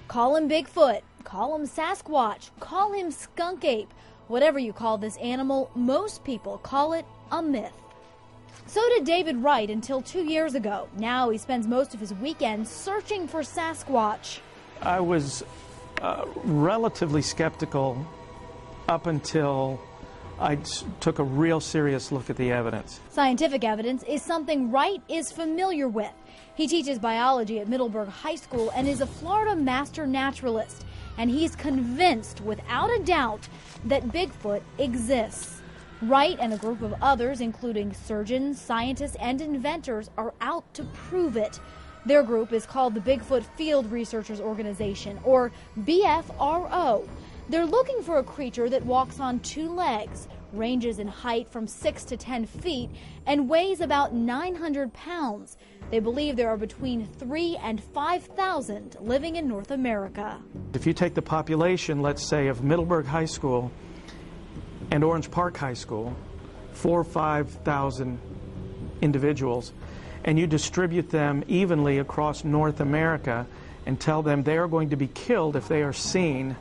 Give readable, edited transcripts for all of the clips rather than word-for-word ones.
Call him Bigfoot, call him Sasquatch, call him skunk ape. Whatever you call this animal, most people call it a myth. So did David Wright until 2 years ago. Now he spends most of his weekends searching for Sasquatch. I was relatively skeptical up until I took a real serious look at the evidence. Scientific evidence is something Wright is familiar with. He teaches biology at Middleburg High School and is a Florida master naturalist. And he's convinced, without a doubt, that Bigfoot exists. Wright and a group of others, including surgeons, scientists, and inventors, are out to prove it. Their group is called the Bigfoot Field Researchers Organization, or BFRO. They're looking for a creature that walks on 2 legs, ranges in height from 6 to 10 feet, and weighs about 900 pounds. They believe there are between 3,000 and 5,000 living in North America. If you take the population, let's say, of Middleburg High School and Orange Park High School, 4,000 or 5,000 individuals, and you distribute them evenly across North America and tell them they are going to be killed if they are seen,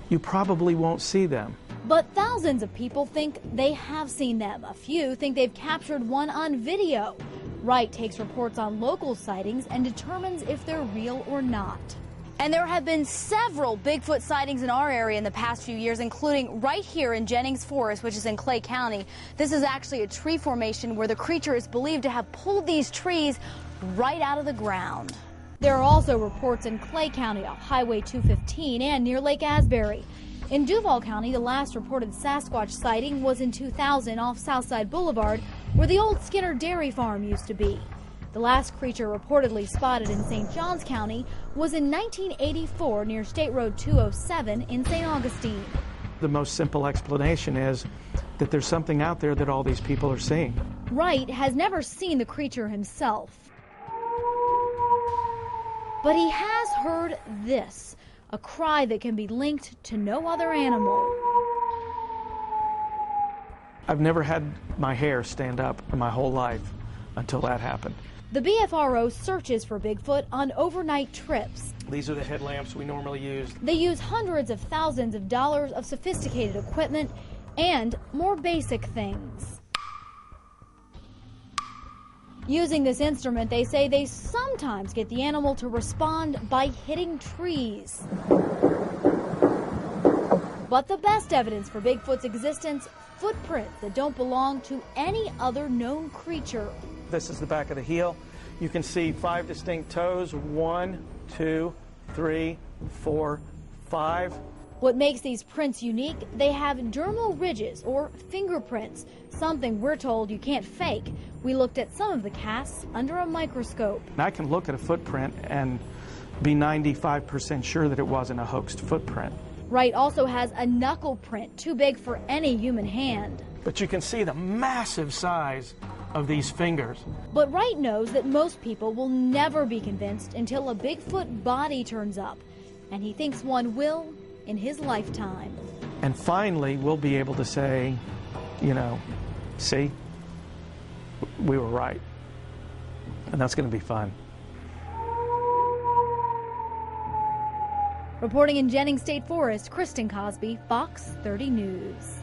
you probably won't see them. But thousands of people think they have seen them. A few think they've captured one on video. Wright takes reports on local sightings and determines if they're real or not. And there have been several Bigfoot sightings in our area in the past few years, including right here in Jennings Forest, which is in Clay County. This is actually a tree formation where the creature is believed to have pulled these trees right out of the ground. There are also reports in Clay County off Highway 215 and near Lake Asbury. In Duval County, the last reported Sasquatch sighting was in 2000 off Southside Boulevard, where the old Skinner Dairy Farm used to be. The last creature reportedly spotted in St. Johns County was in 1984 near State Road 207 in St. Augustine. The most simple explanation is that there's something out there that all these people are seeing. Wright has never seen the creature himself, but he has heard this, a cry that can be linked to no other animal. I've never had my hair stand up in my whole life until that happened. The BFRO searches for Bigfoot on overnight trips. These are the headlamps we normally use. They use hundreds of thousands of dollars of sophisticated equipment and more basic things. Using this instrument, they say they sometimes get the animal to respond by hitting trees. But the best evidence for Bigfoot's existence, footprints that don't belong to any other known creature. This is the back of the heel. You can see 5 distinct toes. 1, 2, 3, 4, 5. What makes these prints unique? They have dermal ridges, or fingerprints, something we're told you can't fake. We looked at some of the casts under a microscope. I can look at a footprint and be 95% sure that it wasn't a hoaxed footprint. Wright also has a knuckle print, too big for any human hand. But you can see the massive size of these fingers. But Wright knows that most people will never be convinced until a Bigfoot body turns up, and he thinks one will in his lifetime. And finally, we'll be able to say, you know, see, we were right. And that's going to be fun. Reporting in Jennings State Forest, Kristen Cosby, Fox 30 News.